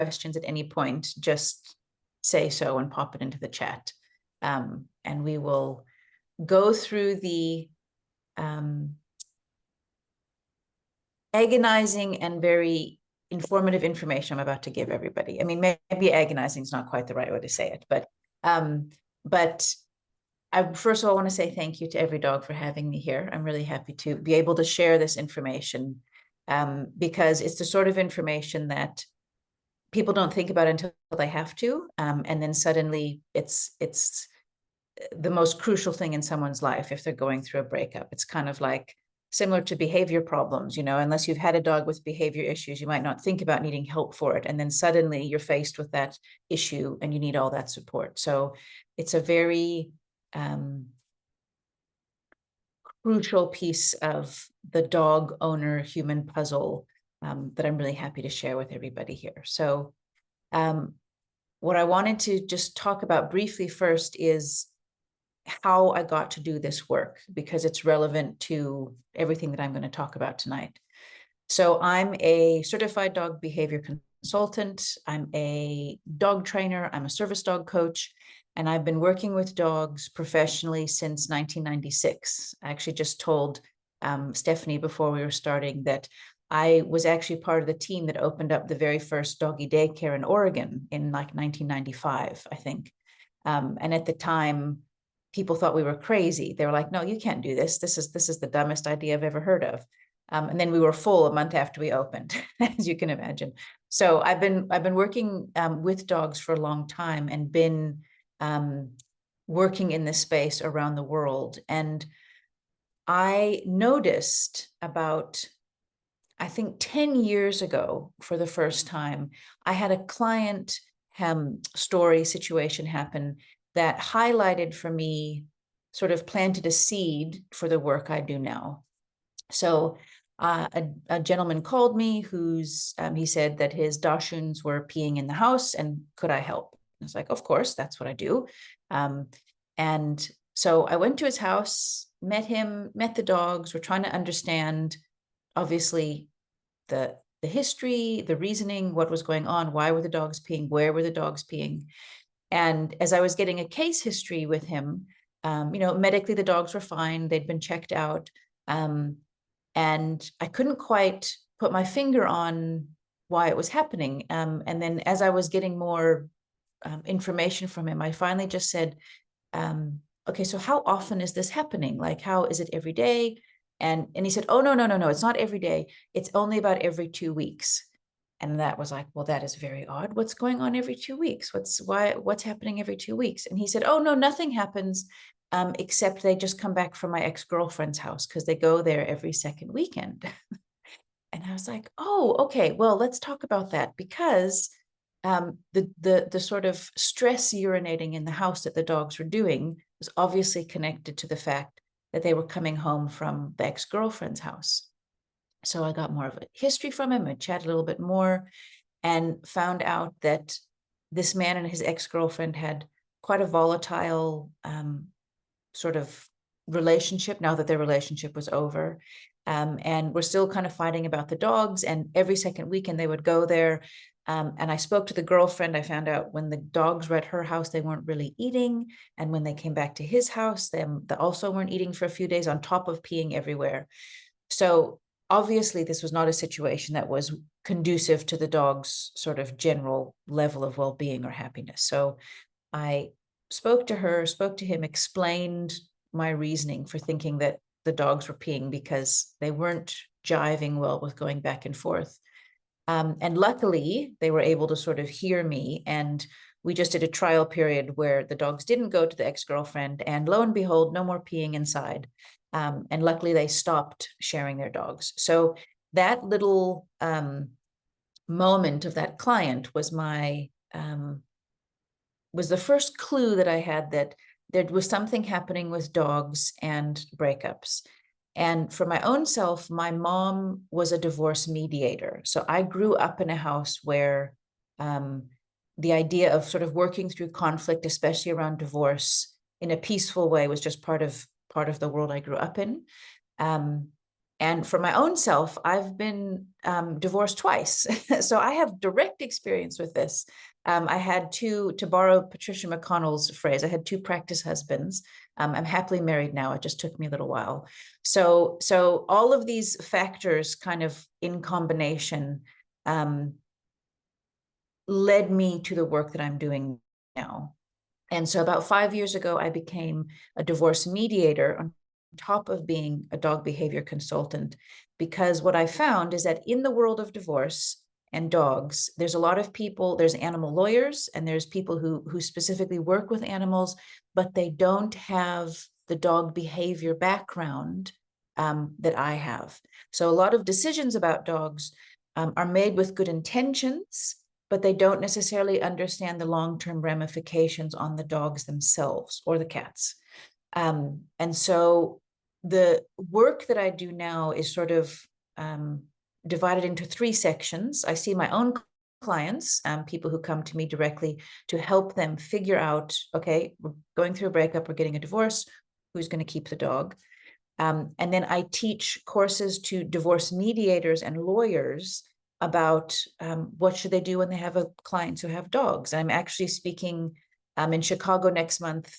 questions at any point, just say so and pop it into the chat. And we will go through the agonizing and very informative information I'm about to give everybody. I mean, maybe agonizing is not quite the right way to say it, but I first of all want to say thank you to EveryDog for having me here. I'm really happy to be able to share this information because it's the sort of information that people don't think about until they have to, and then suddenly it's the most crucial thing in someone's life if they're going through a breakup. It's kind of like similar to behavior problems, you know, unless you've had a dog with behavior issues, you might not think about needing help for it. And then suddenly you're faced with that issue and you need all that support. So it's a very crucial piece of the dog owner human puzzle that I'm really happy to share with everybody here. So what I wanted to just talk about briefly first is how I got to do this work, because it's relevant to everything that I'm going to talk about tonight. So I'm a certified dog behavior consultant. I'm a dog trainer. I'm a service dog coach. And I've been working with dogs professionally since 1996. I actually just told Stephanie before we were starting that I was actually part of the team that opened up the very first doggy daycare in Oregon in like 1995, I think. And at the time, people thought we were crazy. They were like, no, you can't do this. This is the dumbest idea I've ever heard of. And then we were full a month after we opened, as you can imagine. So I've been working with dogs for a long time and been working in this space around the world. And I noticed about, I think 10 years ago, for the first time, I had a client story situation happen that highlighted for me, sort of planted a seed for the work I do now. So a gentleman called me who's, he said that his Dashuns were peeing in the house and could I help? I was like, of course, that's what I do. And so I went to his house, met him, met the dogs. We're trying to understand, obviously, the history, the reasoning, what was going on, why were the dogs peeing, where were the dogs peeing? And as I was getting a case history with him, you know, medically the dogs were fine. They'd been checked out. And I couldn't quite put my finger on why it was happening. And then as I was getting more information from him, I finally just said, okay, so how often is this happening? Like, how is it every day? And he said, oh, no, it's not every day. It's only about every 2 weeks. And that was like, well, that is very odd. What's going on every 2 weeks? What's happening every 2 weeks? And he said, oh, no, nothing happens, except they just come back from my ex-girlfriend's house because they go there every second weekend. And I was like, oh, okay, well, let's talk about that, because the sort of stress urinating in the house that the dogs were doing was obviously connected to the fact that they were coming home from the ex-girlfriend's house. So I got more of a history from him and chatted a little bit more and found out that this man and his ex-girlfriend had quite a volatile sort of relationship now that their relationship was over. And we're still kind of fighting about the dogs. And every second weekend they would go there. And I spoke to the girlfriend. I found out when the dogs were at her house, they weren't really eating. And when they came back to his house, they also weren't eating for a few days, on top of peeing everywhere. So obviously, this was not a situation that was conducive to the dog's sort of general level of well-being or happiness. So I spoke to her, spoke to him, explained my reasoning for thinking that the dogs were peeing because they weren't jiving well with going back and forth. And luckily, they were able to sort of hear me. And we just did a trial period where the dogs didn't go to the ex-girlfriend. And lo and behold, no more peeing inside. And luckily, they stopped sharing their dogs. So that little moment of that client was was the first clue that I had that there was something happening with dogs and breakups. And for my own self, my mom was a divorce mediator. So I grew up in a house where the idea of sort of working through conflict, especially around divorce, in a peaceful way was just part of the world I grew up in. And for my own self, I've been divorced twice. So I have direct experience with this. I had two, to borrow Patricia McConnell's phrase, I had two practice husbands. I'm happily married now. It just took me a little while. So all of these factors kind of in combination led me to the work that I'm doing now. And so about 5 years ago, I became a divorce mediator on top of being a dog behavior consultant, because what I found is that in the world of divorce and dogs, there's a lot of people, there's animal lawyers, and there's people who specifically work with animals, but they don't have the dog behavior background that I have. So a lot of decisions about dogs are made with good intentions, but they don't necessarily understand the long-term ramifications on the dogs themselves or the cats. And so the work that I do now is sort of divided into 3 sections. I see my own clients, people who come to me directly to help them figure out, okay, we're going through a breakup, we're getting a divorce, who's going to keep the dog? And then I teach courses to divorce mediators and lawyers about what should they do when they have clients who have dogs. I'm actually speaking in Chicago next month,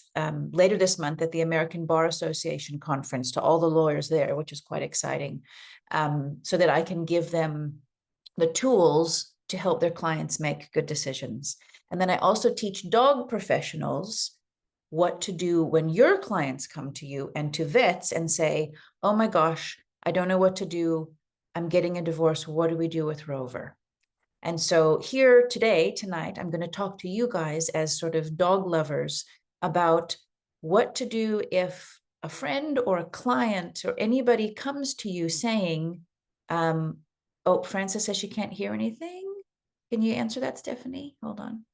later this month at the American Bar Association conference to all the lawyers there, which is quite exciting, so that I can give them the tools to help their clients make good decisions. And then I also teach dog professionals what to do when your clients come to you and to vets and say, oh my gosh, I don't know what to do. I'm getting a divorce. What do we do with Rover? And so here today, tonight, I'm going to talk to you guys as sort of dog lovers about what to do if a friend or a client or anybody comes to you saying, oh, Frances says she can't hear anything. Can you answer that, Stephanie? Hold on.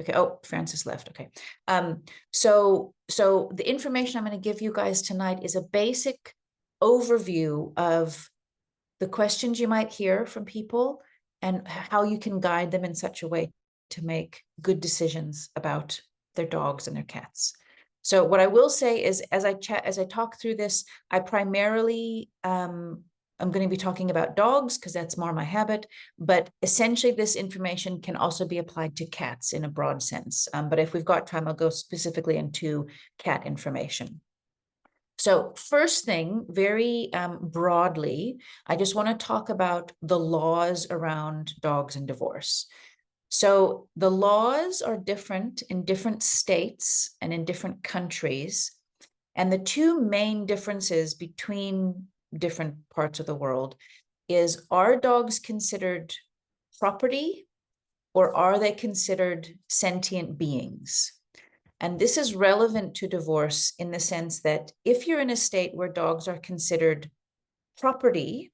Okay. Oh, Frances left. Okay. So the information I'm going to give you guys tonight is a basic overview of the questions you might hear from people and how you can guide them in such a way to make good decisions about their dogs and their cats. So what I will say is, as I talk through this, I primarily I'm going to be talking about dogs because that's more my habit, but essentially this information can also be applied to cats in a broad sense. But if we've got time, I'll go specifically into cat information. So first thing, very broadly, I just want to talk about the laws around dogs and divorce. So the laws are different in different states and in different countries. And the 2 main differences between different parts of the world is, are dogs considered property or are they considered sentient beings? And this is relevant to divorce in the sense that if you're in a state where dogs are considered property,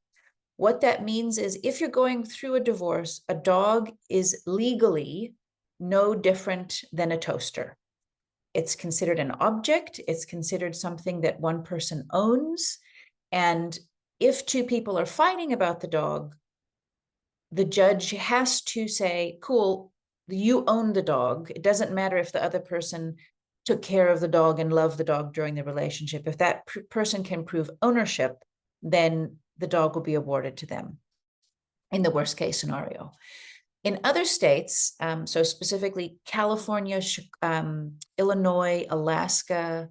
what that means is if you're going through a divorce, a dog is legally no different than a toaster. It's considered an object. It's considered something that one person owns. And if 2 people are fighting about the dog, the judge has to say, cool, you own the dog. It doesn't matter if the other person took care of the dog and loved the dog during the relationship. If that person can prove ownership, then the dog will be awarded to them in the worst case scenario. In other states, so specifically California, Illinois, Alaska,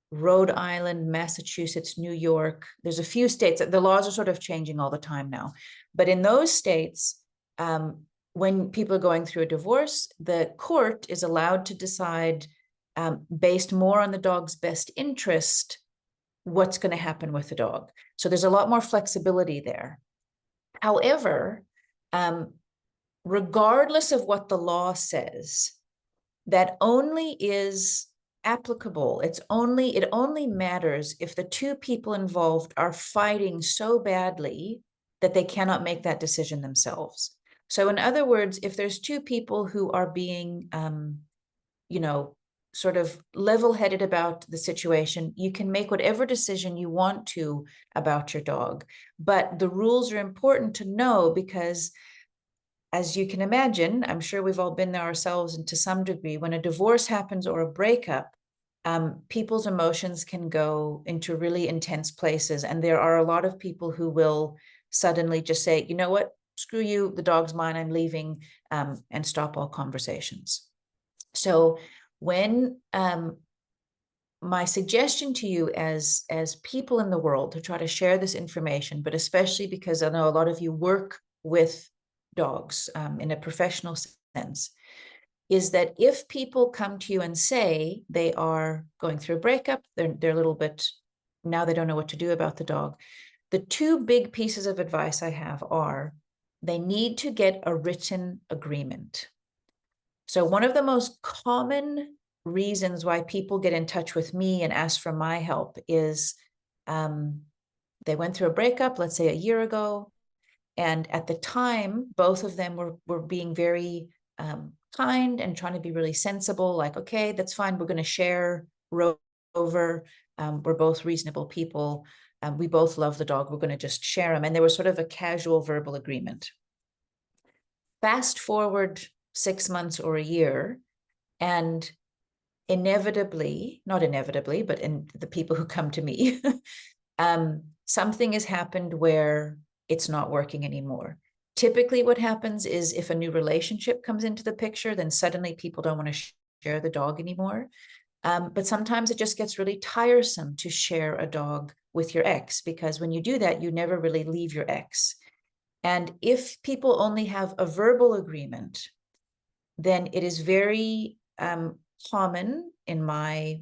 Rhode Island, Massachusetts, New York, there's a few states, the laws are sort of changing all the time now. But in those states, when people are going through a divorce, the court is allowed to decide, based more on the dog's best interest, what's going to happen with the dog. So there's a lot more flexibility there. However, regardless of what the law says, that only is applicable. It only matters if the 2 people involved are fighting so badly that they cannot make that decision themselves. So in other words, if there's 2 people who are being, sort of level-headed about the situation, you can make whatever decision you want to about your dog. But the rules are important to know because, as you can imagine, I'm sure we've all been there ourselves, and to some degree, when a divorce happens or a breakup, people's emotions can go into really intense places. And there are a lot of people who will suddenly just say, you know what, screw you, the dog's mine, I'm leaving, and stop all conversations. So when my suggestion to you as people in the world to try to share this information, but especially because I know a lot of you work with dogs in a professional sense, is that if people come to you and say they are going through a breakup, they're a little bit, now they don't know what to do about the dog. The two big pieces of advice I have are they need to get a written agreement. So one of the most common reasons why people get in touch with me and ask for my help is they went through a breakup, let's say a year ago, and at the time, both of them were being very kind and trying to be really sensible, like, okay, that's fine, we're going to share Rover. We're both reasonable people. We both love the dog. We're going to just share him. And there was sort of a casual verbal agreement. Fast forward 6 months or a year, and inevitably, not inevitably, but in the people who come to me, something has happened where it's not working anymore. Typically what happens is if a new relationship comes into the picture, then suddenly people don't want to share the dog anymore. But sometimes it just gets really tiresome to share a dog with your ex, because when you do that, you never really leave your ex. And if people only have a verbal agreement, then it is very common in my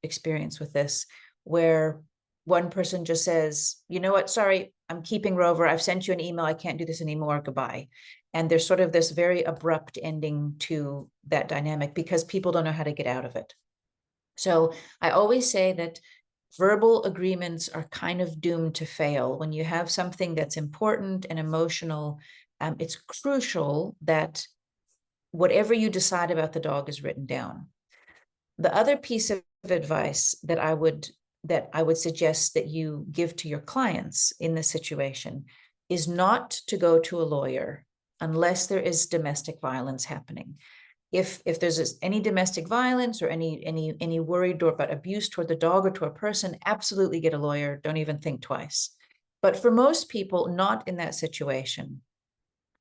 experience with this, where one person just says, you know what, sorry, I'm keeping Rover. I've sent you an email. I can't do this anymore. Goodbye. And there's sort of this very abrupt ending to that dynamic because people don't know how to get out of it. So I always say that verbal agreements are kind of doomed to fail. When you have something that's important and emotional, it's crucial that whatever you decide about the dog is written down. The other piece of advice that I would suggest that you give to your clients in this situation is not to go to a lawyer unless there is domestic violence happening. If there's any domestic violence or any worry about abuse toward the dog or to a person, absolutely get a lawyer. Don't even think twice. But for most people not in that situation,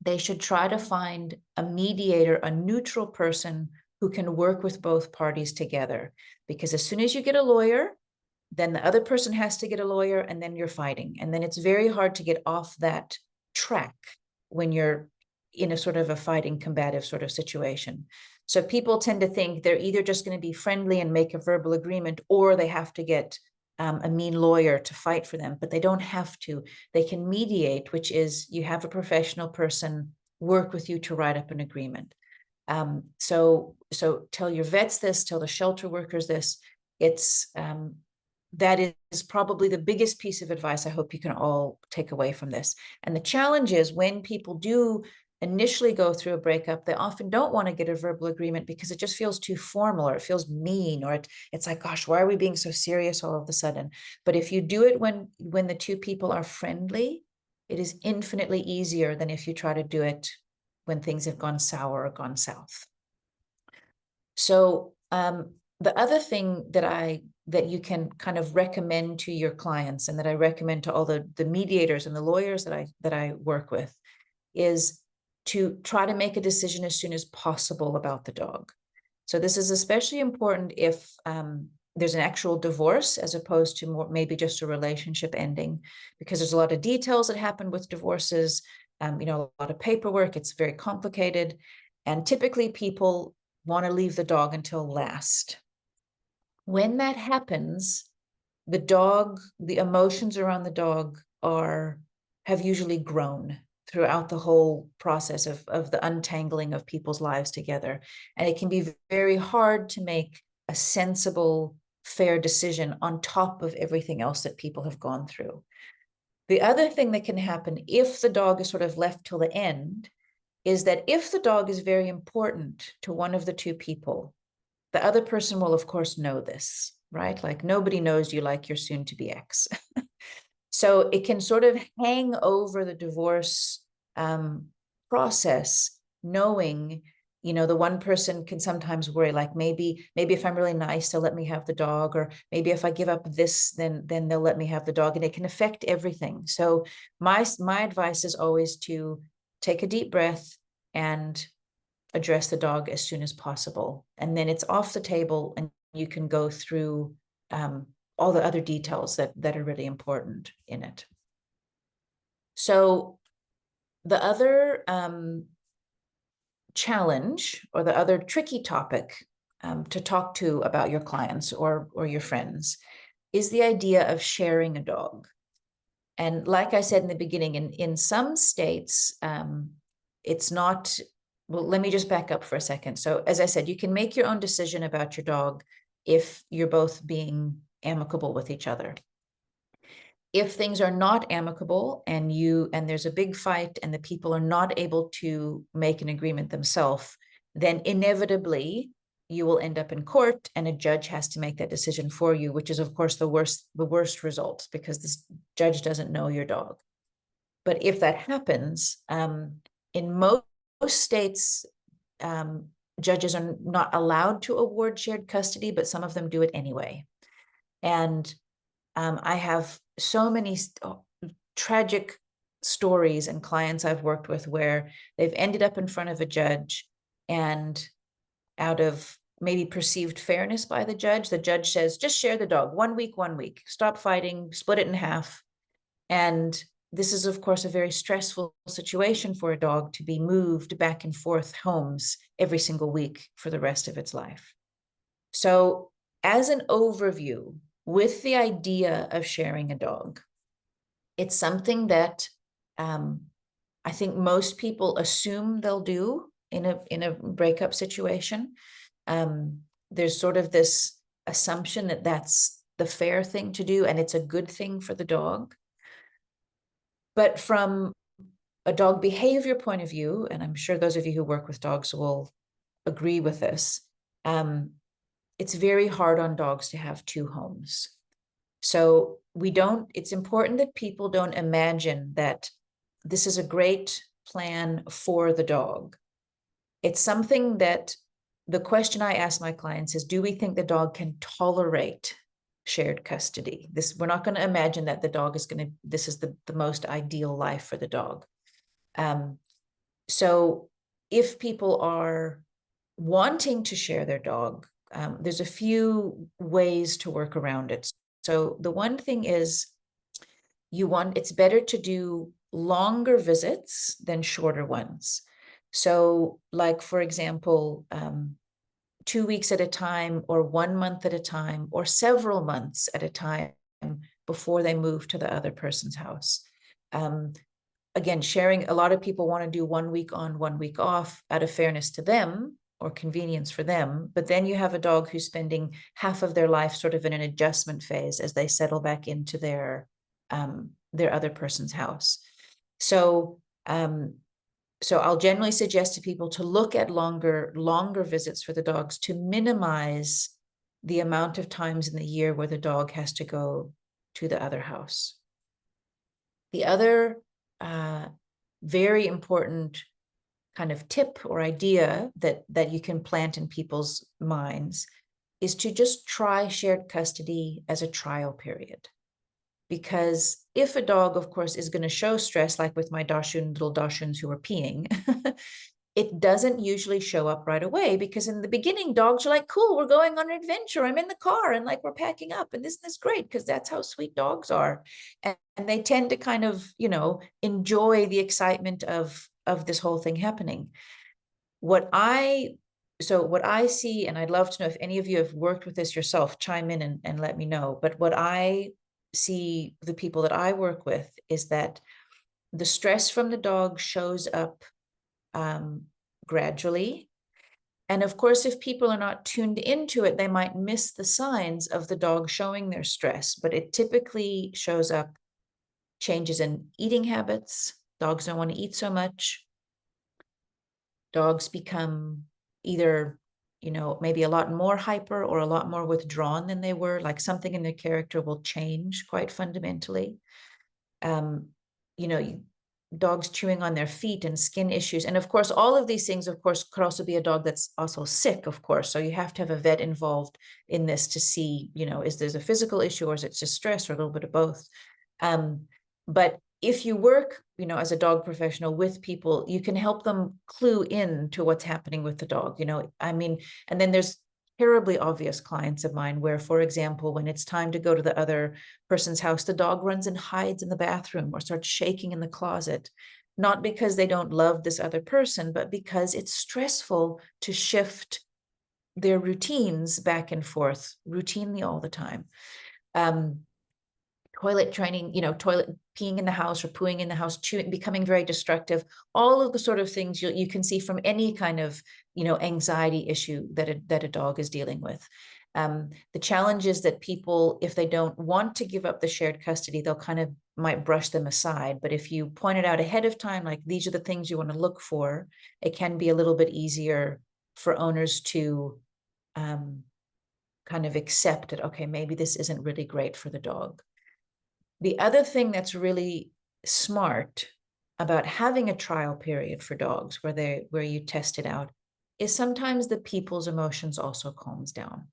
they should try to find a mediator, a neutral person who can work with both parties together. Because as soon as you get a lawyer, then the other person has to get a lawyer, and then you're fighting. And then it's very hard to get off that track when you're in a sort of a fighting, combative sort of situation. So people tend to think they're either just going to be friendly and make a verbal agreement, or they have to get a mean lawyer to fight for them, but they don't have to. They can mediate, which is you have a professional person work with you to write up an agreement. So tell your vets this, tell the shelter workers this. It's that is probably the biggest piece of advice I hope you can all take away from this. And the challenge is when people do initially go through a breakup, they often don't want to get a verbal agreement because it just feels too formal, or it feels mean, or it's like, gosh, why are we being so serious all of a sudden? But if you do it when the two people are friendly, it is infinitely easier than if you try to do it when things have gone sour or gone south. So the other thing that you can kind of recommend to your clients, and that I recommend to all the mediators and the lawyers that I work with, is to try to make a decision as soon as possible about the dog. So this is especially important if there's an actual divorce as opposed to maybe just a relationship ending, because there's a lot of details that happen with divorces, a lot of paperwork. It's very complicated. And typically people want to leave the dog until last. When that happens, the emotions around the dog have usually grown throughout the whole process of the untangling of people's lives together. And it can be very hard to make a sensible, fair decision on top of everything else that people have gone through. The other thing that can happen if the dog is sort of left till the end is that if the dog is very important to one of the two people, the other person will, of course, know this, right? Like nobody knows you like your soon-to-be ex. So it can sort of hang over the divorce process, knowing, the one person can sometimes worry, like maybe if I'm really nice, they'll let me have the dog, or maybe if I give up this, then they'll let me have the dog, and it can affect everything. So my advice is always to take a deep breath and address the dog as soon as possible. And then it's off the table, and you can go through all the other details that are really important in it. So the other challenge, or the other tricky topic to talk to about your clients or your friends, is the idea of sharing a dog. And like I said in the beginning, in some states, it's not, well, let me just back up for a second. So as I said, you can make your own decision about your dog if you're both being amicable with each other. If things are not amicable and there's a big fight and the people are not able to make an agreement themselves, then inevitably you will end up in court, and a judge has to make that decision for you, which is of course the worst result, because this judge doesn't know your dog. But if that happens, in most states, judges are not allowed to award shared custody, but some of them do it anyway. And I have so many tragic stories and clients I've worked with where they've ended up in front of a judge, and out of maybe perceived fairness by the judge says, just share the dog 1 week, stop fighting, split it in half. And this is, of course, a very stressful situation for a dog to be moved back and forth homes every single week for the rest of its life. So as an overview, with the idea of sharing a dog, it's something that I think most people assume they'll do in a breakup situation. There's sort of this assumption that that's the fair thing to do, and it's a good thing for the dog. But from a dog behavior point of view, and I'm sure those of you who work with dogs will agree with this, it's very hard on dogs to have two homes. So it's important that people don't imagine that this is a great plan for the dog. It's something that the question I ask my clients is, do we think the dog can tolerate shared custody? We're not going to imagine that the dog is this is the most ideal life for the dog. So if people are wanting to share their dog, there's a few ways to work around it. So the one thing is, it's better to do longer visits than shorter ones. So like, for example, 2 weeks at a time, or 1 month at a time, or several months at a time before they move to the other person's house. Again, sharing, a lot of people want to do 1 week on, 1 week off out of fairness to them or convenience for them. But then you have a dog who's spending half of their life sort of in an adjustment phase as they settle back into their other person's house. So I'll generally suggest to people to look at longer visits for the dogs, to minimize the amount of times in the year where the dog has to go to the other house. The other very important kind of tip or idea that you can plant in people's minds is to just try shared custody as a trial period. Because if a dog, of course, is going to show stress, like with my little Dashuns who are peeing, it doesn't usually show up right away, because in the beginning, dogs are like, cool, we're going on an adventure. I'm in the car and like we're packing up, and isn't this great? Because that's how sweet dogs are. And they tend to kind of, enjoy the excitement of this whole thing happening. What I see, and I'd love to know if any of you have worked with this yourself, chime in and let me know. But what I see, the people that I work with, is that the stress from the dog shows up gradually. And of course, if people are not tuned into it, they might miss the signs of the dog showing their stress, but it typically shows up changes in eating habits. Dogs don't want to eat so much. Dogs become either, maybe a lot more hyper or a lot more withdrawn than they were, like something in their character will change quite fundamentally. dogs chewing on their feet and skin issues. And of course, all of these things, of course, could also be a dog that's also sick, of course. So you have to have a vet involved in this to see, is there's a physical issue, or is it just stress, or a little bit of both. But if you work, as a dog professional with people, you can help them clue in to what's happening with the dog, and then there's terribly obvious clients of mine where, for example, when it's time to go to the other person's house, the dog runs and hides in the bathroom or starts shaking in the closet, not because they don't love this other person, but because it's stressful to shift their routines back and forth routinely all the time. Toilet training, toilet peeing in the house or pooing in the house, chewing, becoming very destructive, all of the sort of things you can see from any kind of, anxiety issue that a dog is dealing with. The challenge is that people, if they don't want to give up the shared custody, they'll kind of might brush them aside. But if you point it out ahead of time, like these are the things you want to look for, it can be a little bit easier for owners to kind of accept it. Okay, maybe this isn't really great for the dog. The other thing that's really smart about having a trial period for dogs where you test it out is sometimes the people's emotions also calms down.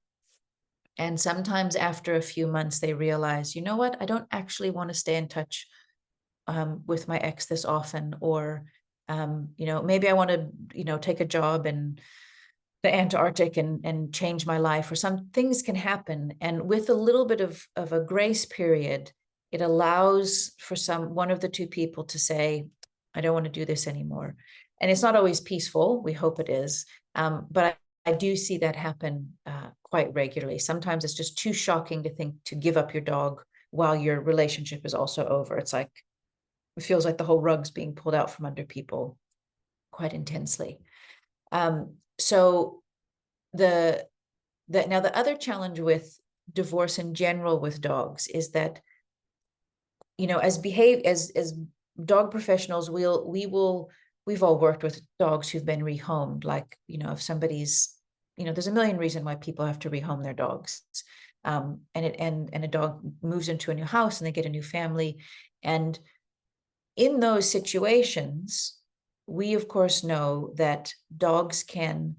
And sometimes after a few months, they realize, you know what, I don't actually want to stay in touch with my ex this often, or, maybe I want to, take a job in the Antarctic and change my life, or some things can happen. And with a little bit of a grace period, it allows for one of the two people to say, I don't want to do this anymore. And it's not always peaceful. We hope it is. But I do see that happen quite regularly. Sometimes it's just too shocking to think to give up your dog while your relationship is also over. It feels like the whole rug's being pulled out from under people quite intensely. So now the other challenge with divorce in general with dogs is that, as dog professionals, we've all worked with dogs who've been rehomed. Like, if somebody's, there's a million reasons why people have to rehome their dogs. And a dog moves into a new house and they get a new family. And in those situations, we of course know that dogs can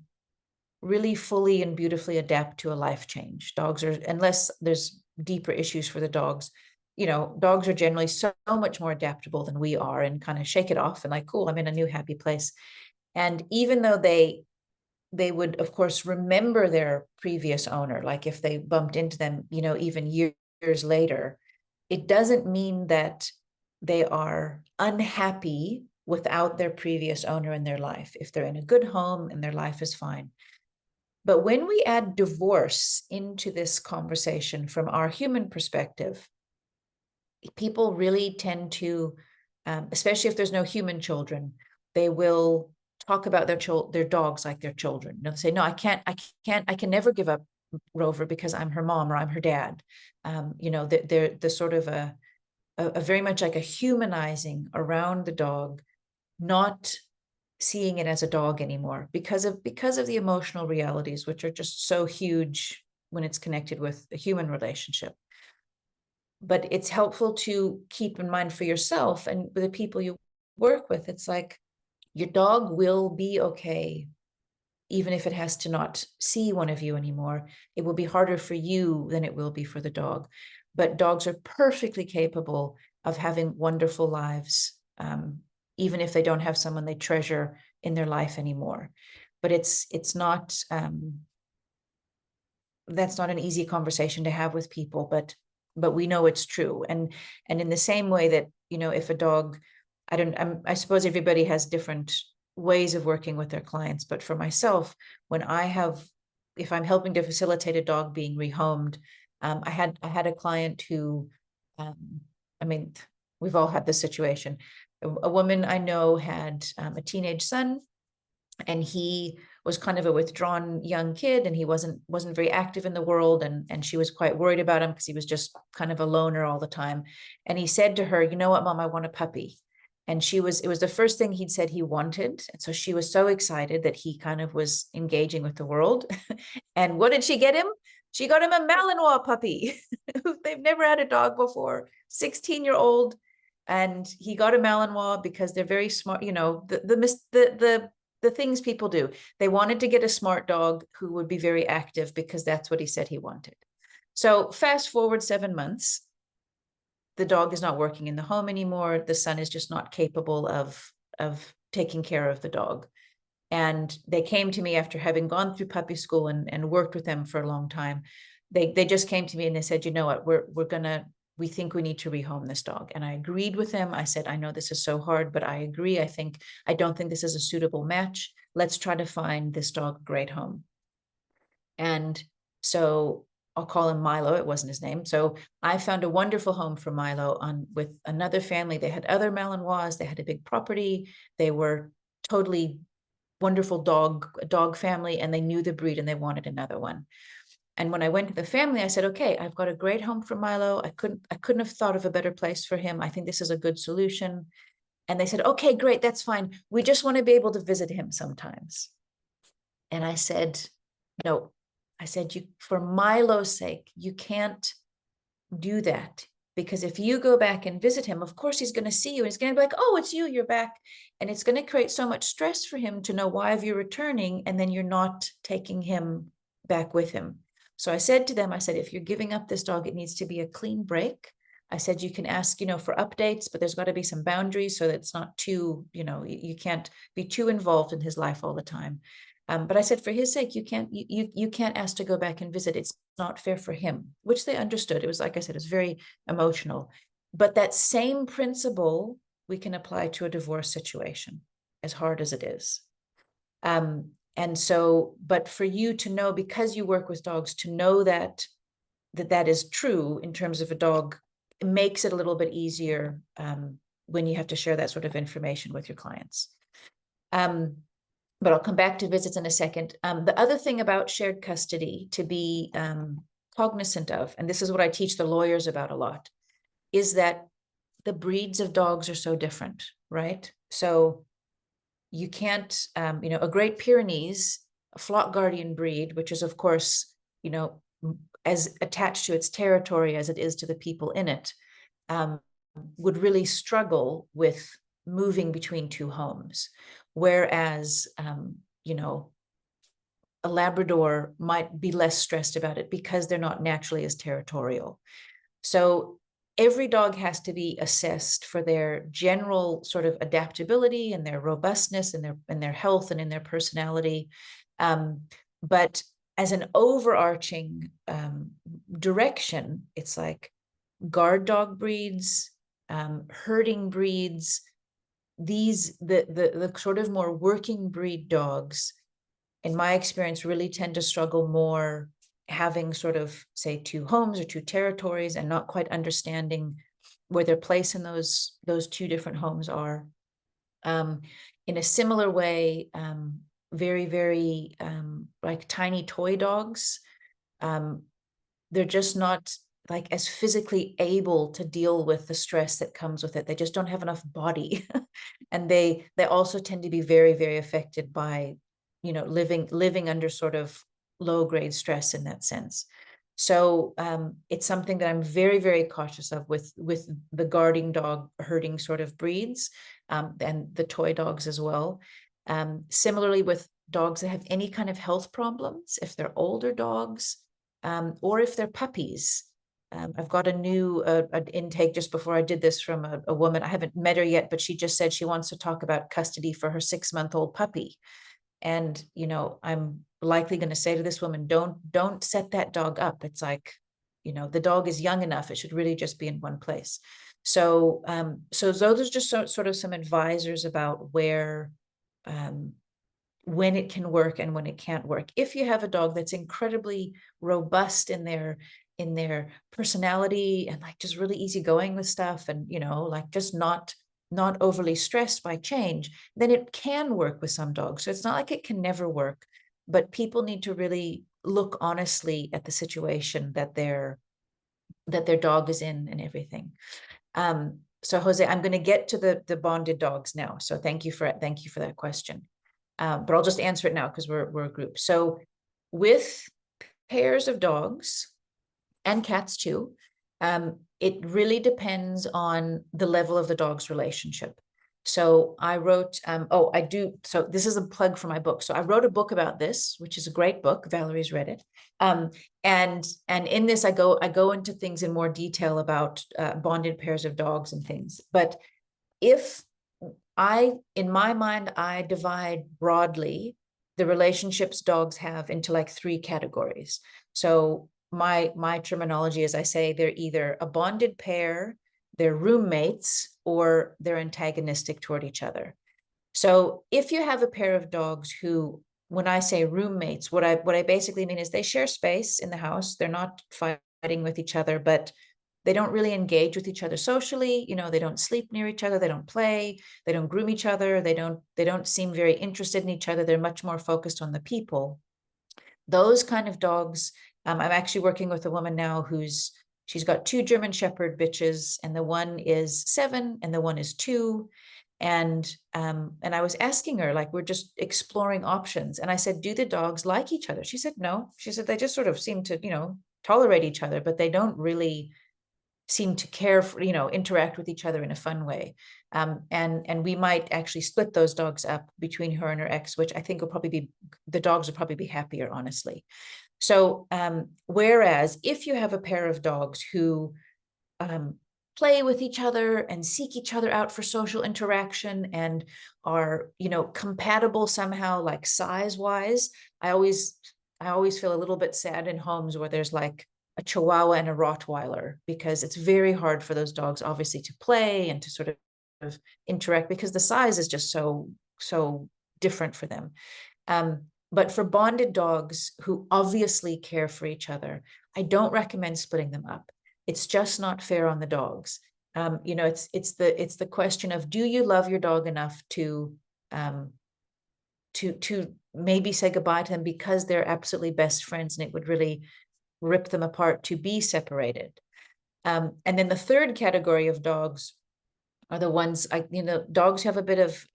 really fully and beautifully adapt to a life change. Unless there's deeper issues for the dogs, dogs are generally so much more adaptable than we are, and kind of shake it off and like, cool, I'm in a new happy place. And even though they would of course remember their previous owner, like if they bumped into them, even years later, it doesn't mean that they are unhappy without their previous owner in their life, if they're in a good home and their life is fine. But when we add divorce into this conversation from our human perspective, people really tend to, especially if there's no human children, they will talk about their dogs like their children. They'll say, no, I can never give up Rover because I'm her mom or I'm her dad. They're sort of a very much like a humanizing around the dog, not seeing it as a dog anymore because of the emotional realities, which are just so huge when it's connected with a human relationship. But it's helpful to keep in mind for yourself and the people you work with. It's like your dog will be okay, even if it has to not see one of you anymore. It will be harder for you than it will be for the dog. But dogs are perfectly capable of having wonderful lives, even if they don't have someone they treasure in their life anymore. But it's not, that's not an easy conversation to have with people, but we know it's true. And in the same way that, if a dog, I suppose everybody has different ways of working with their clients, but for myself, if I'm helping to facilitate a dog being rehomed, I had a client who, we've all had this situation. A woman I know had a teenage son, and he was kind of a withdrawn young kid, and he wasn't very active in the world, and she was quite worried about him because he was just kind of a loner all the time. And he said to her, you know what, Mom, I want a puppy. And it was the first thing he'd said he wanted. And so she was so excited that he kind of was engaging with the world. And what did she get him? She got him a Malinois puppy. They've never had a dog before. 16-year-old and he got a Malinois because they're very smart. You know, the things people do. They wanted to get a smart dog who would be very active because that's what he said he wanted. So fast forward 7 months, the dog is not working in the home anymore. The son is just not capable of taking care of the dog. And they came to me after having gone through puppy school and worked with them for a long time. They just came to me and they said, you know what, we think we need to rehome this dog. And I agreed with them. I said, I know this is so hard, but I agree. I don't think this is a suitable match. Let's try to find this dog a great home. And so I'll call him Milo. It wasn't his name. So I found a wonderful home for Milo with another family. They had other Malinois. They had a big property. They were totally wonderful dog family, and they knew the breed and they wanted another one. And when I went to the family, I said, okay, I've got a great home for Milo. I couldn't have thought of a better place for him. I think this is a good solution. And they said, okay, great, that's fine. We just want to be able to visit him sometimes. And I said, no. I said, for Milo's sake, you can't do that. Because if you go back and visit him, of course, he's going to see you. And he's going to be like, oh, it's you, you're back. And it's going to create so much stress for him to know why have you returning, and then you're not taking him back with him. So I said to them, I said, if you're giving up this dog, it needs to be a clean break. I said, you can ask, for updates, but there's got to be some boundaries so that it's not too, you can't be too involved in his life all the time. But I said, for his sake, you can't ask to go back and visit. It's not fair for him, which they understood. It was, like I said, it's very emotional. But that same principle we can apply to a divorce situation, as hard as it is. And so, but for you to know, because you work with dogs, to know that is true in terms of a dog, it makes it a little bit easier when you have to share that sort of information with your clients. But I'll come back to visits in a second. The other thing about shared custody to be cognizant of, and this is what I teach the lawyers about a lot, is that the breeds of dogs are so different, right? So you can't, a Great Pyrenees, a flock guardian breed, which is, of course, as attached to its territory as it is to the people in it, would really struggle with moving between two homes. Whereas, a Labrador might be less stressed about it because they're not naturally as territorial. So every dog has to be assessed for their general sort of adaptability and their robustness and their health and in their personality. But as an overarching direction, it's like guard dog breeds, herding breeds, the sort of more working breed dogs, in my experience, really tend to struggle more having sort of, say, two homes or two territories and not quite understanding where their place in those two different homes are. In a similar way, very, very like tiny toy dogs, they're just not like as physically able to deal with the stress that comes with it. They just don't have enough body. And they also tend to be very, very affected by, living under sort of low grade stress in that sense. So it's something that I'm very, very cautious of with the guarding dog herding sort of breeds, and the toy dogs as well. Similarly with dogs that have any kind of health problems, if they're older dogs, or if they're puppies. I've got a new intake just before I did this from a woman. I haven't met her yet, but she just said she wants to talk about custody for her 6-month-old puppy. And, I'm likely going to say to this woman, don't set that dog up. It's like, the dog is young enough. It should really just be in one place. So, so those are just sort of some advisors about where, when it can work and when it can't work. If you have a dog that's incredibly robust in their personality and like just really easygoing with stuff, and like just not overly stressed by change, then it can work with some dogs. So it's not like it can never work, but people need to really look honestly at the situation that their dog is in and everything. So Jose, I'm going to get to the bonded dogs now. So thank you for that question. But I'll just answer it now because we're a group. So with pairs of dogs and cats too, It really depends on the level of the dog's relationship. So I wrote, so this is a plug for my book. So I wrote a book about this, which is a great book. Valerie's read it. And in this, I go into things in more detail about bonded pairs of dogs and things. But in my mind, I divide broadly the relationships dogs have into like 3 categories. So my terminology is, I say they're either a bonded pair, they're roommates, or they're antagonistic toward each other. So if you have a pair of dogs who, when I say roommates, what I basically mean is they share space in the house. They're not fighting with each other, but they don't really engage with each other socially. They don't sleep near each other. They don't play. They don't groom each other. They don't seem very interested in each other. They're much more focused on the people. Those kind of dogs. I'm actually working with a woman now she's got 2 German Shepherd bitches, and the one is 7 and the one is 2. And I was asking her, like, we're just exploring options. And I said, do the dogs like each other? She said, no. She said, they just sort of seem to, tolerate each other, but they don't really seem to care for, interact with each other in a fun way. And we might actually split those dogs up between her and her ex, which I think the dogs will probably be happier, honestly. So, whereas if you have a pair of dogs who play with each other and seek each other out for social interaction and are, compatible somehow, like size-wise, I always feel a little bit sad in homes where there's like a Chihuahua and a Rottweiler, because it's very hard for those dogs, obviously, to play and to sort of interact, because the size is just so different for them. But for bonded dogs who obviously care for each other, I don't recommend splitting them up. It's just not fair on the dogs. It's the question of, do you love your dog enough to maybe say goodbye to them because they're absolutely best friends and it would really rip them apart to be separated. And then the third category of dogs are the ones, dogs have a bit of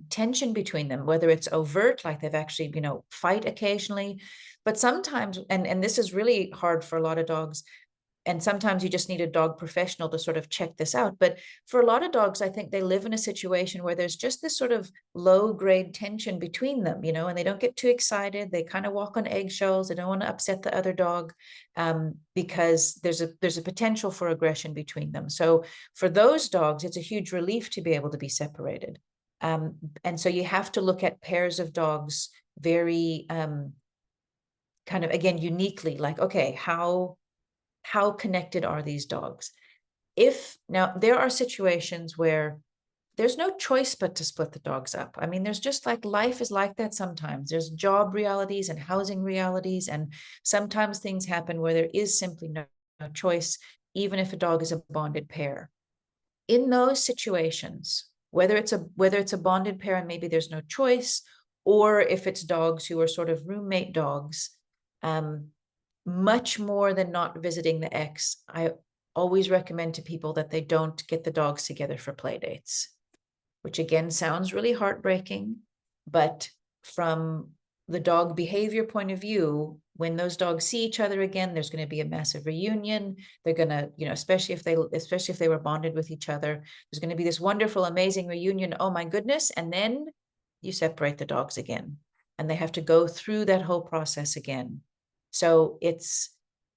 tension between them, whether it's overt, like they've actually, fight occasionally, but sometimes, and this is really hard for a lot of dogs, and sometimes you just need a dog professional to sort of check this out. But for a lot of dogs, I think they live in a situation where there's just this sort of low grade tension between them, and they don't get too excited. They kind of walk on eggshells. They don't want to upset the other dog, because there's a potential for aggression between them. So for those dogs, it's a huge relief to be able to be separated. And so you have to look at pairs of dogs very kind of, again, uniquely, like, okay, how connected are these dogs? Now there are situations where there's no choice but to split the dogs up. I mean, there's just like, life is like that sometimes. There's job realities and housing realities, and sometimes things happen where there is simply no choice, even if a dog is a bonded pair. In those situations, whether it's a bonded pair and maybe there's no choice, or if it's dogs who are sort of roommate dogs, much more than not visiting the ex, I always recommend to people that they don't get the dogs together for play dates, which again sounds really heartbreaking, but from the dog behavior point of view, when those dogs see each other again, there's going to be a massive reunion. They're going to, especially if they were bonded with each other, there's going to be this wonderful, amazing reunion. Oh my goodness. And then you separate the dogs again, and they have to go through that whole process again. So it's,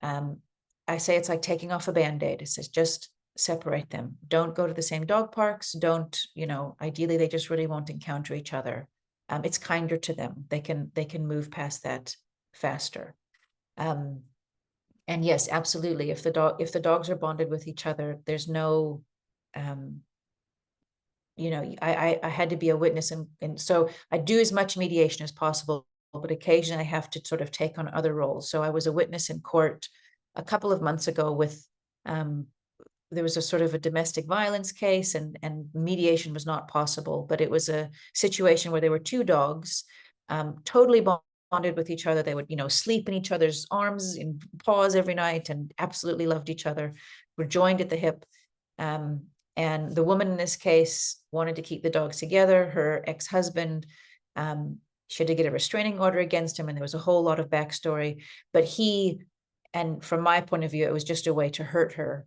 I say it's like taking off a Band-Aid. It says, just separate them. Don't go to the same dog parks. Don't, ideally they just really won't encounter each other. It's kinder to them. They can move past that faster. And yes, absolutely. If the dogs are bonded with each other, there's no, I had to be a witness, and so I do as much mediation as possible, but occasionally I have to sort of take on other roles. So I was a witness in court a couple of months ago with, there was a sort of a domestic violence case, and mediation was not possible, but it was a situation where there were 2 dogs, totally bonded with each other. They would, sleep in each other's arms and paws every night and absolutely loved each other, were joined at the hip. And the woman in this case wanted to keep the dogs together. Her ex-husband, she had to get a restraining order against him, and there was a whole lot of backstory. But and from my point of view, it was just a way to hurt her.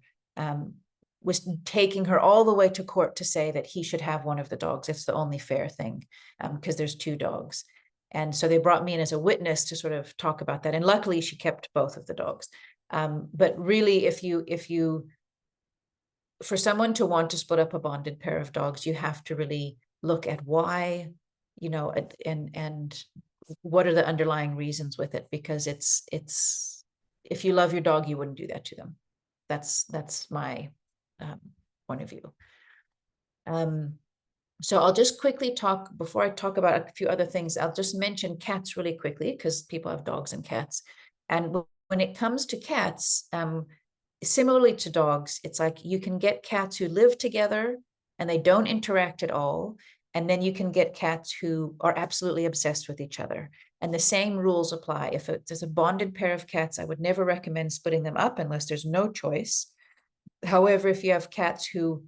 was taking her all the way to court to say that he should have one of the dogs. It's the only fair thing, because there's 2 dogs. And so they brought me in as a witness to sort of talk about that. And luckily she kept both of the dogs. But really, for someone to want to split up a bonded pair of dogs, you have to really look at why, and what are the underlying reasons with it, because it's if you love your dog, you wouldn't do that to them. That's my point of view. So I'll just quickly talk, before I talk about a few other things, I'll just mention cats really quickly, because people have dogs and cats. And when it comes to cats, similarly to dogs, it's like you can get cats who live together and they don't interact at all. And then you can get cats who are absolutely obsessed with each other. And the same rules apply. If there's a bonded pair of cats, I would never recommend splitting them up unless there's no choice. However, if you have cats who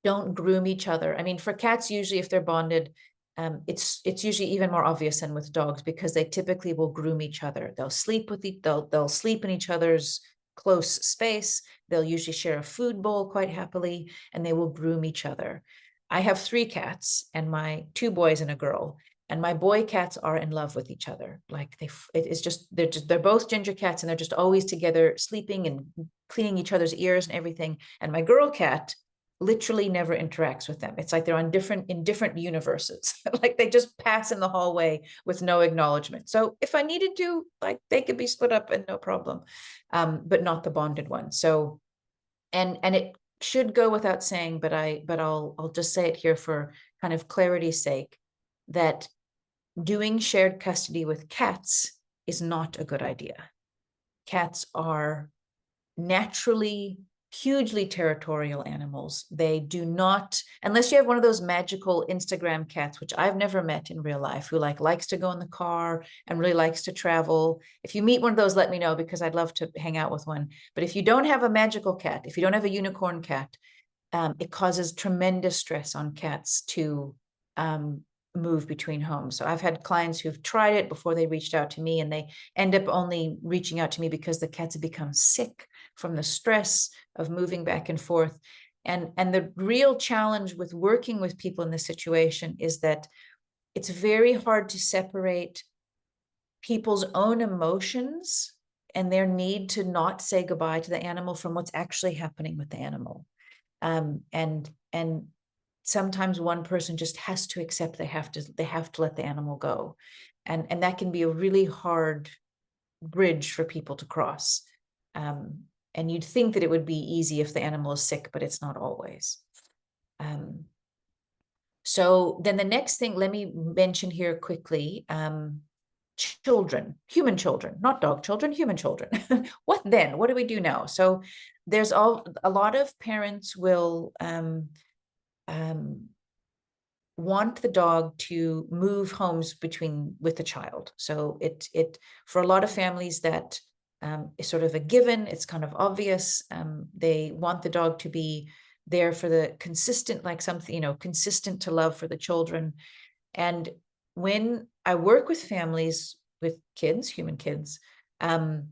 don't groom each other, I mean, for cats, usually if they're bonded, it's usually even more obvious than with dogs, because they typically will groom each other. They'll sleep they'll sleep in each other's close space. They'll usually share a food bowl quite happily, and they will groom each other. I have 3 cats, and my 2 boys and a girl, and my boy cats are in love with each other. Like they're both ginger cats, and they're just always together, sleeping and cleaning each other's ears and everything. And my girl cat literally never interacts with them. It's like they're in different universes. Like they just pass in the hallway with no acknowledgement. So if I needed to, like, they could be split up and no problem, but not the bonded one. So, and it should go without saying, but I'll just say it here for kind of clarity's sake, that doing shared custody with cats is not a good idea. Cats are naturally hugely territorial animals. They do not, unless you have one of those magical Instagram cats, which I've never met in real life, who likes to go in the car and really likes to travel. If you meet one of those, let me know, because I'd love to hang out with one. But if you don't have a magical cat, if you don't have a unicorn cat, it causes tremendous stress on cats to move between homes. So I've had clients who've tried it before they reached out to me, and they end up only reaching out to me because the cats have become sick from the stress of moving back and forth. And the real challenge with working with people in this situation is that it's very hard to separate people's own emotions and their need to not say goodbye to the animal from what's actually happening with the animal. And sometimes one person just has to accept they have to let the animal go. And that can be a really hard bridge for people to cross. And you'd think that it would be easy if the animal is sick, but it's not always. So then the next thing, let me mention here quickly, children, human children, not dog children, human children. What then? What do we do now? So there's a lot of parents will want the dog to move homes with the child. So it for a lot of families that is sort of a given. It's kind of obvious. They want the dog to be there for the consistent, like something, consistent to love for the children. And when I work with families with kids, human kids, the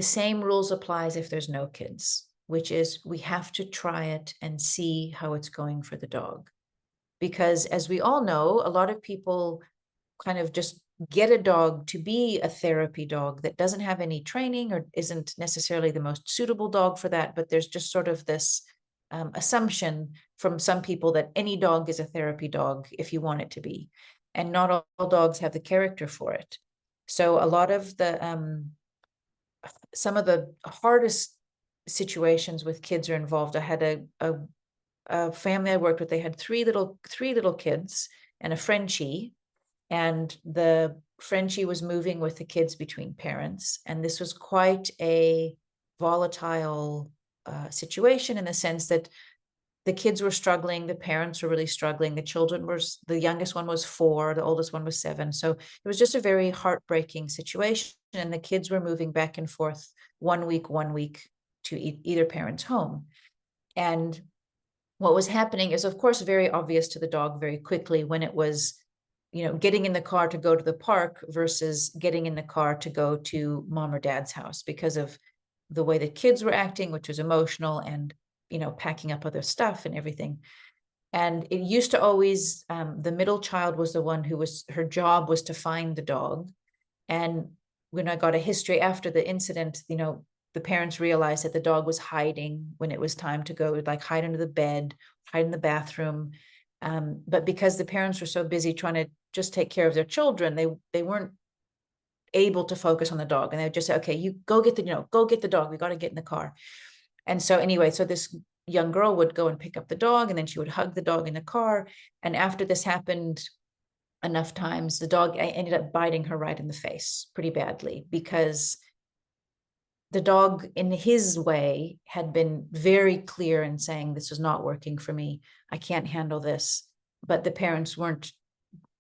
same rules applies if there's no kids, which is we have to try it and see how it's going for the dog. Because as we all know, a lot of people kind of just get a dog to be a therapy dog that doesn't have any training or isn't necessarily the most suitable dog for that. But there's just sort of this assumption from some people that any dog is a therapy dog if you want it to be. And not all dogs have the character for it. So a lot of some of the hardest situations with kids are involved. I had a family I worked with. They had three little kids and a Frenchie, and the Frenchie was moving with the kids between parents. And this was quite a volatile situation, in the sense that the kids were struggling, the parents were really struggling, the youngest one was 4, the oldest one was 7. So it was just a very heartbreaking situation. And the kids were moving back and forth 1 week to either parent's home. And what was happening is, of course, very obvious to the dog very quickly when it was, getting in the car to go to the park versus getting in the car to go to mom or dad's house, because of the way the kids were acting, which was emotional and, you know, packing up other stuff and everything. And it used to always, the middle child was the one who was, her job was to find the dog. And when I got a history after the incident, you know, the parents realized that the dog was hiding when it was time to go, like hide under the bed, hide in the bathroom. But because the parents were so busy trying to just take care of their children, they weren't able to focus on the dog. And they would just say, okay, you go get the, you know, go get the dog. We got to get in the car. And so anyway, so this young girl would go and pick up the dog, and then she would hug the dog in the car. And after this happened enough times, the dog ended up biting her right in the face pretty badly, because the dog, in his way, had been very clear in saying, this is not working for me. I can't handle this. But the parents weren't,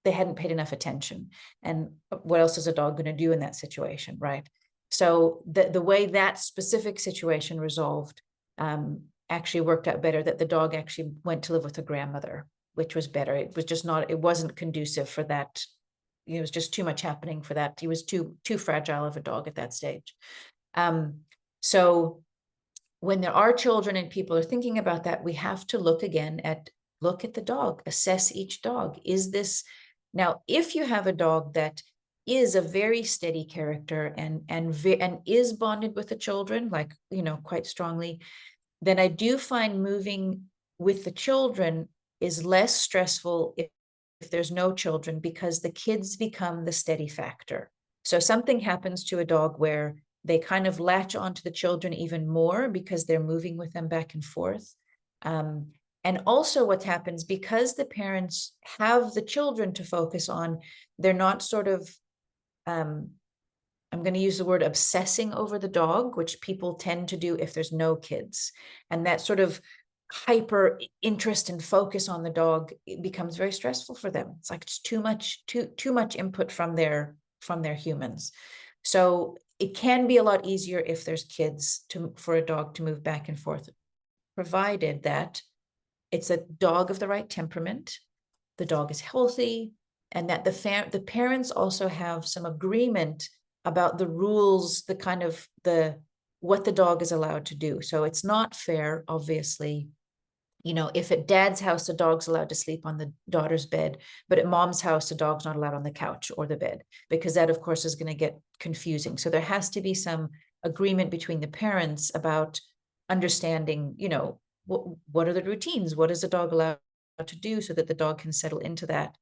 they hadn't paid enough attention. And what else is a dog going to do in that situation, right? So the way that specific situation resolved actually worked out better, that the dog actually went to live with a grandmother, which was better. It was just not, it wasn't conducive for that. It was just too much happening for that. He was too fragile of a dog at that stage. So when there are children and people are thinking about that, we have to look again at, look at the dog, assess each dog. Is this, now, if you have a dog that is a very steady character and is bonded with the children, like, you know, quite strongly, then I do find moving with the children is less stressful if there's no children, because the kids become the steady factor. So something happens to a dog where they kind of latch onto the children even more because they're moving with them back and forth. And also what happens, because the parents have the children to focus on, they're not sort of, I'm going to use the word obsessing over the dog, which people tend to do if there's no kids. And that sort of hyper interest and focus on the dog, it becomes very stressful for them. It's like it's too much input from their humans. So it can be a lot easier if there's kids for a dog to move back and forth, provided that it's a dog of the right temperament, the dog is healthy, and that the parents also have some agreement about the rules, the kind of what the dog is allowed to do. So it's not fair, obviously. You know, if at dad's house, the dog's allowed to sleep on the daughter's bed, but at mom's house, the dog's not allowed on the couch or the bed, because that, of course, is going to get confusing. So there has to be some agreement between the parents about understanding, you know, what are the routines? What is the dog allowed to do, so that the dog can settle into that?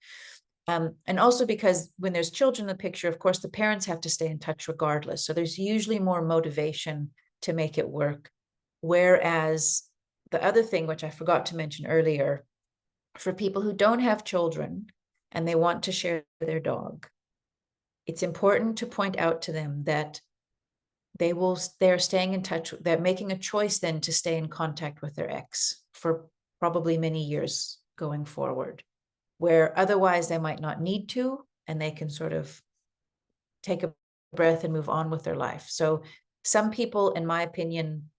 And also because when there's children in the picture, of course, the parents have to stay in touch regardless. So there's usually more motivation to make it work. Whereas the other thing, which I forgot to mention earlier, for people who don't have children and they want to share their dog, it's important to point out to them that they're staying in touch, they're making a choice then to stay in contact with their ex for probably many years going forward, where otherwise they might not need to, and they can sort of take a breath and move on with their life. So some people, in my opinion,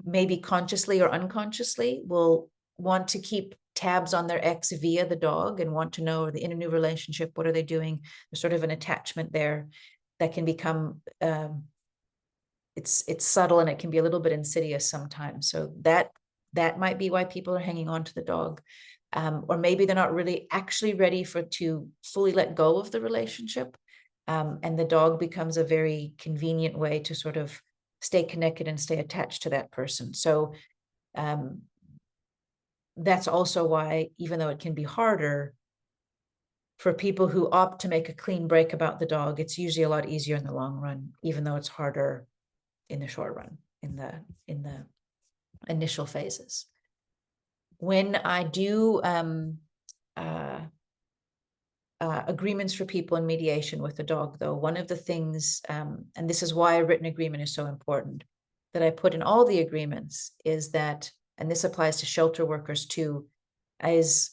maybe consciously or unconsciously, will want to keep tabs on their ex via the dog and want to know, in a new relationship, what are they doing? There's sort of an attachment there that can become, it's subtle, and it can be a little bit insidious sometimes. So that might be why people are hanging on to the dog. Or maybe they're not really actually ready to fully let go of the relationship. And the dog becomes a very convenient way to sort of stay connected and stay attached to that person. So that's also why, even though it can be harder for people who opt to make a clean break about the dog, it's usually a lot easier in the long run, even though it's harder in the short run, in the initial phases. When I do agreements for people in mediation with the dog, though, one of the things, and this is why a written agreement is so important, that I put in all the agreements is that, and this applies to shelter workers too, is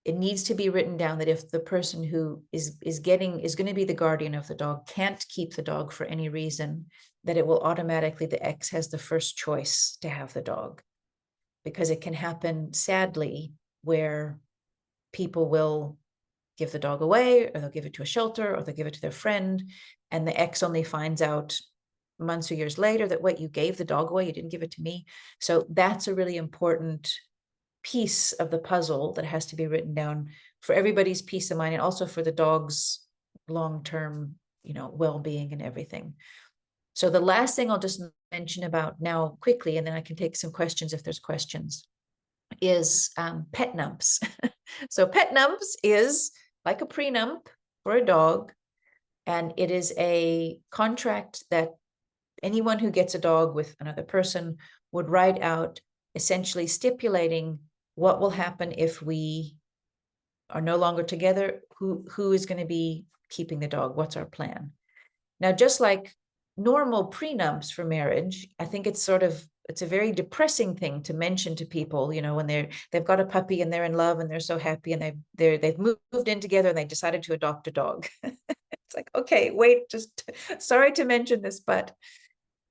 it needs to be written down that if the person who is going to be the guardian of the dog can't keep the dog for any reason, that it will automatically, the ex has the first choice to have the dog. Because it can happen, sadly, where people will give the dog away, or they'll give it to a shelter, or they'll give it to their friend, and the ex only finds out months or years later that, what, you gave the dog away, you didn't give it to me. So that's a really important piece of the puzzle that has to be written down for everybody's peace of mind, and also for the dog's long-term, well-being and everything. So the last thing I'll just mention about now quickly, and then I can take some questions if there's questions, is pet numps. So pet numps is like a prenump for a dog, and it is a contract that anyone who gets a dog with another person would write out, essentially stipulating what will happen if we are no longer together, who is going to be keeping the dog, what's our plan. Now, just like normal prenumps for marriage, I think it's a very depressing thing to mention to people, when they've got a puppy and they're in love and they're so happy and they've moved in together and they decided to adopt a dog. It's like, okay, wait, just sorry to mention this, but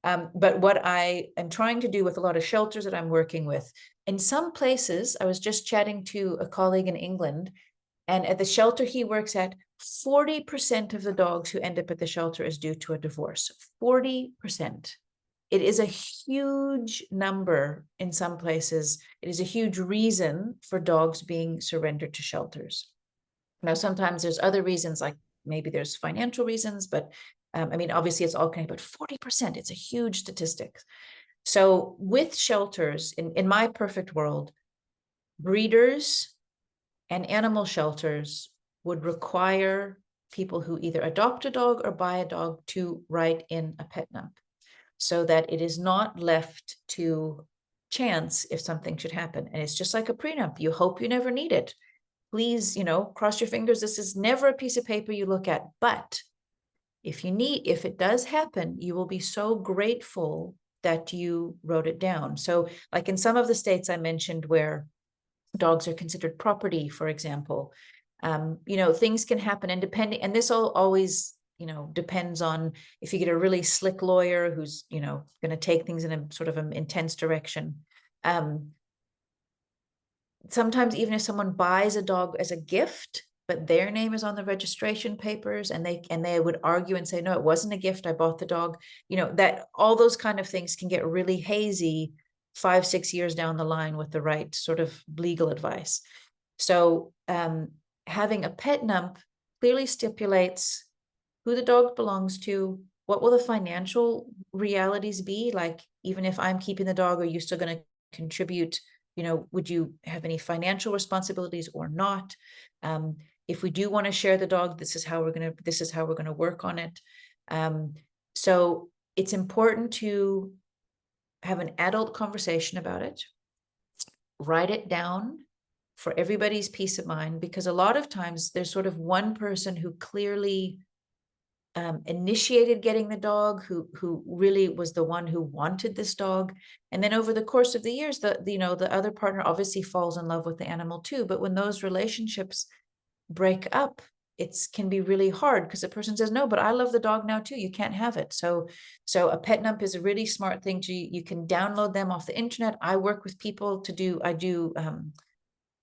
what I am trying to do with a lot of shelters that I'm working with, in some places, I was just chatting to a colleague in England, and at the shelter he works at, 40% of the dogs who end up at the shelter is due to a divorce. 40%. It is a huge number in some places. It is a huge reason for dogs being surrendered to shelters. Now, sometimes there's other reasons, like maybe there's financial reasons, but obviously it's all connected, but 40%, it's a huge statistic. So with shelters, in my perfect world, breeders and animal shelters would require people who either adopt a dog or buy a dog to write in a pet nump, so that it is not left to chance if something should happen. And it's just like a prenup. You hope you never need it. Please, cross your fingers. This is never a piece of paper you look at. But if it does happen, you will be so grateful that you wrote it down. So like in some of the states I mentioned where dogs are considered property, for example, things can happen, and this always, depends on if you get a really slick lawyer who's, going to take things in a sort of an intense direction. Sometimes even if someone buys a dog as a gift, but their name is on the registration papers, and they would argue and say, no, it wasn't a gift, I bought the dog, that all those kind of things can get really hazy 5-6 years down the line with the right sort of legal advice. So having a pet nump clearly stipulates who the dog belongs to, what will the financial realities be, like even if I'm keeping the dog, are you still going to contribute, would you have any financial responsibilities or not? If we do want to share the dog, this is how we're going to work on it. So it's important to have an adult conversation about it, write it down for everybody's peace of mind, because a lot of times there's sort of one person who clearly initiated getting the dog, who really was the one who wanted this dog, and then over the course of the years, the other partner obviously falls in love with the animal too. But when those relationships break up, it can be really hard, because the person says, no, but I love the dog now too, you can't have it. So a pet nump is a really smart thing. You can download them off the internet. I work with people I do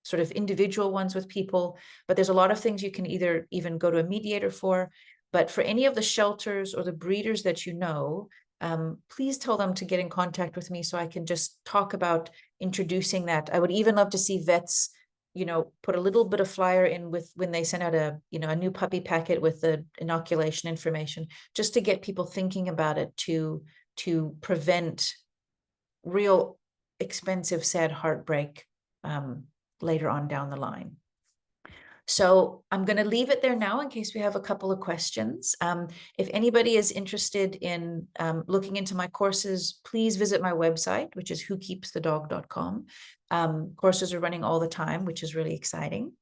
sort of individual ones with people, but there's a lot of things you can either even go to a mediator for. But for any of the shelters or the breeders that please tell them to get in contact with me so I can just talk about introducing that. I would even love to see vets, put a little bit of flyer in with when they send out a new puppy packet with the inoculation information, just to get people thinking about it, to prevent real expensive, sad heartbreak later on down the line. So I'm going to leave it there now in case we have a couple of questions. If anybody is interested in looking into my courses, please visit my website, which is whokeepsthedog.com. Courses are running all the time, which is really exciting.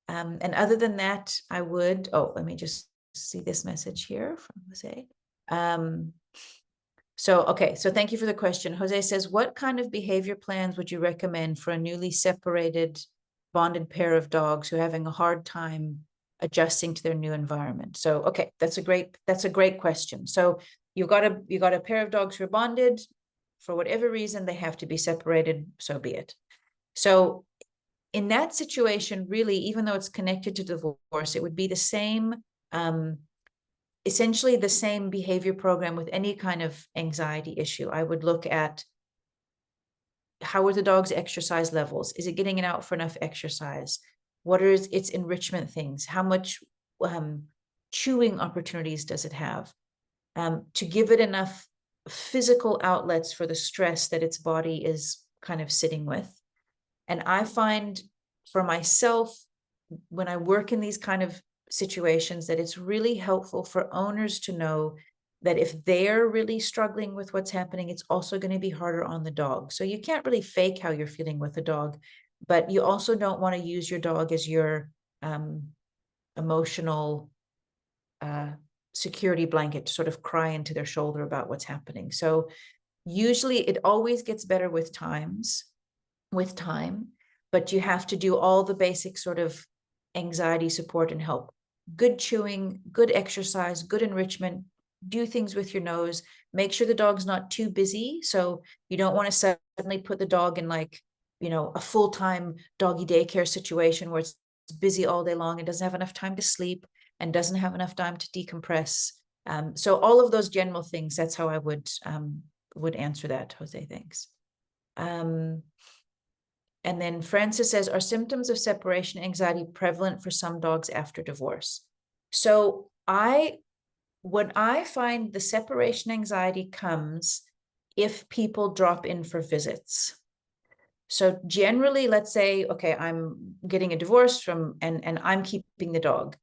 And other than that, let me just see this message here from Jose. So thank you for the question. Jose says, what kind of behavior plans would you recommend for a newly separated bonded pair of dogs who are having a hard time adjusting to their new environment? So, okay, that's a great question. So you got a pair of dogs who are bonded. For whatever reason, they have to be separated, so be it. So in that situation, really, even though it's connected to divorce, it would be the same essentially the same behavior program with any kind of anxiety issue. I would look at how are the dog's exercise levels? Is it getting it out for enough exercise? What are its enrichment things? How much chewing opportunities does it have? To give it enough physical outlets for the stress that its body is kind of sitting with. And I find for myself, when I work in these kind of situations, that it's really helpful for owners to know that if they're really struggling with what's happening, it's also going to be harder on the dog. So you can't really fake how you're feeling with the dog, but you also don't want to use your dog as your emotional security blanket to sort of cry into their shoulder about what's happening. So usually it always gets better with time, but you have to do all the basic sort of anxiety support and help. Good chewing, good exercise, good enrichment, do things with your nose, make sure the dog's not too busy. So you don't want to suddenly put the dog in like, you know, a full-time doggy daycare situation where it's busy all day long and doesn't have enough time to sleep and doesn't have enough time to decompress. So all of those general things, that's how I would answer that, Jose, thanks. And then Francis says, are symptoms of separation anxiety prevalent for some dogs after divorce? So when I find the separation anxiety comes if people drop in for visits. So generally, let's say, okay, I'm getting a divorce from, and I'm keeping the dog.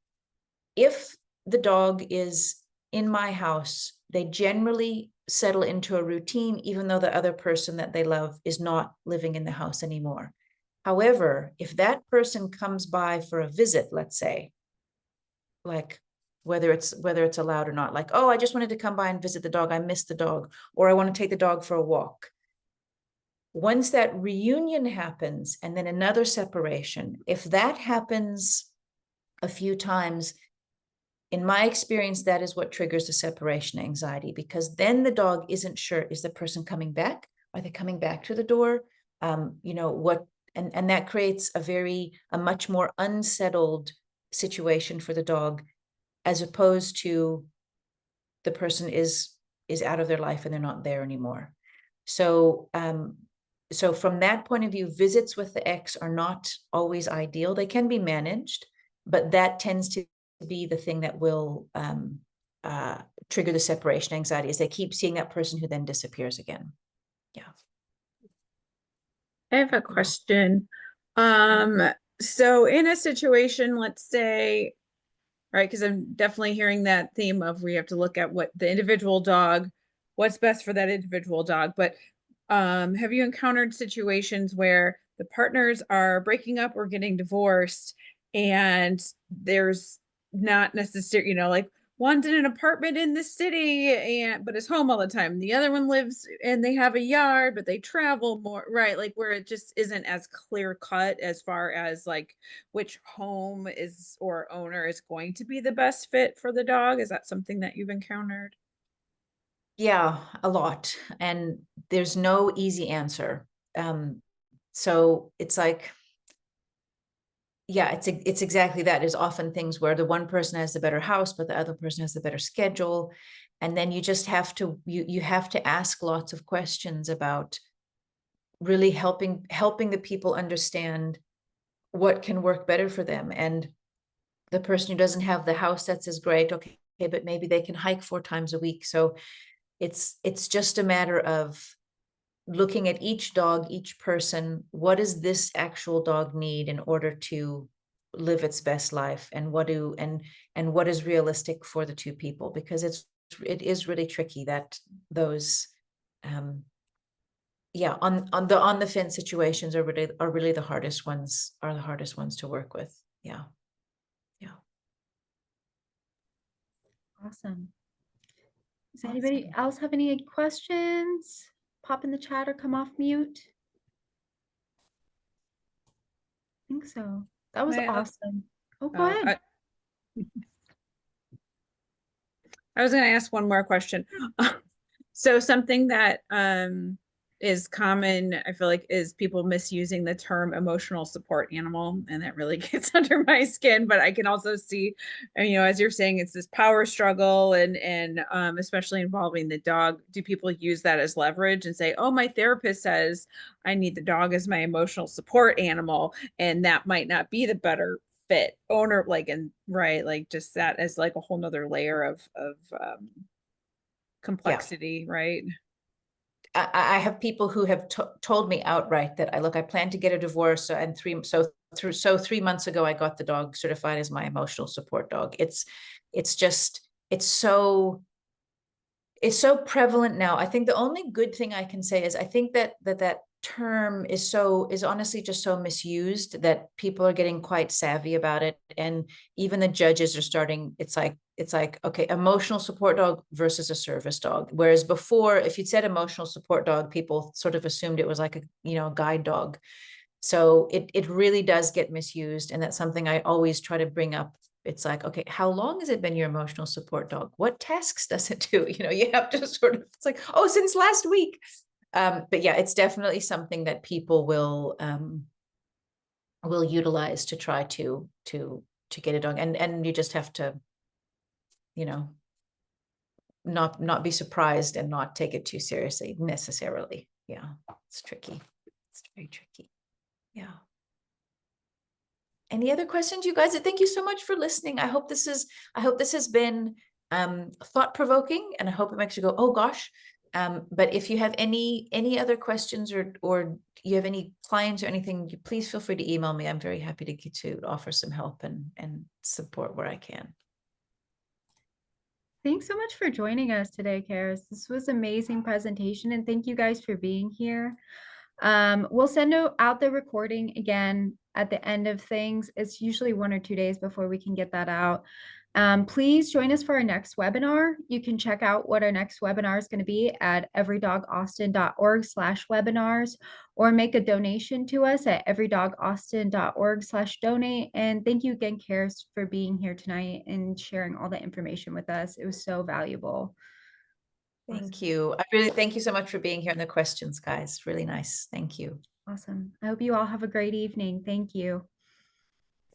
If the dog is in my house, they generally settle into a routine, even though the other person that they love is not living in the house anymore. However, if that person comes by for a visit, let's say, like whether it's allowed or not, like, oh, I just wanted to come by and visit the dog, I missed the dog, or I want to take the dog for a walk. Once that reunion happens and then another separation, if that happens a few times, in my experience, that is what triggers the separation anxiety, because then the dog isn't sure, is the person coming back? Are they coming back to the door? You know, what, and that creates a much more unsettled situation for the dog, as opposed to the person is out of their life and they're not there anymore. So, so from that point of view, visits with the ex are not always ideal. They can be managed, but that tends to be the thing that will trigger the separation anxiety, is they keep seeing that person who then disappears again. Yeah. I have a question. So in a situation, let's say, right, because I'm definitely hearing that theme of we have to look at what the individual dog, what's best for that individual dog. But have you encountered situations where the partners are breaking up or getting divorced and there's not necessarily, you know, like one's in an apartment in the city but is home all the time. The other one lives and they have a yard, but they travel more, right? Like where it just isn't as clear cut as far as like which home is or owner is going to be the best fit for the dog. Is that something that you've encountered? Yeah, a lot. And there's no easy answer. So it's like, yeah, it's exactly that. There's often things where the one person has the better house, but the other person has the better schedule. And then you just have to, you have to ask lots of questions about really helping the people understand what can work better for them. And the person who doesn't have the house that's as great, okay, but maybe they can hike 4 times a week. So it's just a matter of looking at each dog, each person, what does this actual dog need in order to live its best life, and what is realistic for the two people, because it is really tricky that those yeah, on the fence situations are really the hardest ones, to work with. Yeah. Awesome. Does anybody else have any questions? Pop in the chat or come off mute. I think so. That was awesome. Oh, go ahead. I was going to ask one more question. So something that is common, I feel like, is people misusing the term emotional support animal, and that really gets under my skin. But I can also see, you know, as you're saying, it's this power struggle, and especially involving the dog. Do people use that as leverage and say, "Oh, my therapist says I need the dog as my emotional support animal," and that might not be the better fit owner, like, and right, like just that as like a whole nother layer of complexity, right? I have people who have told me outright that I plan to get a divorce, and 3 months ago I got the dog certified as my emotional support dog. It's so prevalent now. I think the only good thing I can say is I think that term is honestly just so misused that people are getting quite savvy about it, and even the judges are starting. It's like, okay, emotional support dog versus a service dog. Whereas before, if you'd said emotional support dog, people sort of assumed it was like a guide dog. So it really does get misused, and that's something I always try to bring up. It's like, okay, how long has it been your emotional support dog? What tasks does it do? You have to sort of, it's like, oh, since last week. But yeah, it's definitely something that people will utilize to try to get a dog, and you just have to, not be surprised and not take it too seriously necessarily. Yeah, it's tricky. It's very tricky. Yeah. Any other questions, you guys? Thank you so much for listening. I hope this has been thought-provoking, and I hope it makes you go, oh gosh. But if you have any other questions, or you have any clients or anything, please feel free to email me. I'm very happy to offer some help and support where I can. Thanks so much for joining us today, Karis. This was amazing presentation, and thank you guys for being here. We'll send out the recording again at the end of things. It's usually 1 or 2 days before we can get that out. Please join us for our next webinar. You can check out what our next webinar is going to be at everydogaustin.org/webinars, or make a donation to us at everydogaustin.org/donate. And thank you again, Karis, for being here tonight and sharing all the information with us. It was so valuable. Thank you. I really thank you so much for being here and the questions, guys. Really nice. Thank you. Awesome. I hope you all have a great evening. Thank you.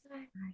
Bye. Bye.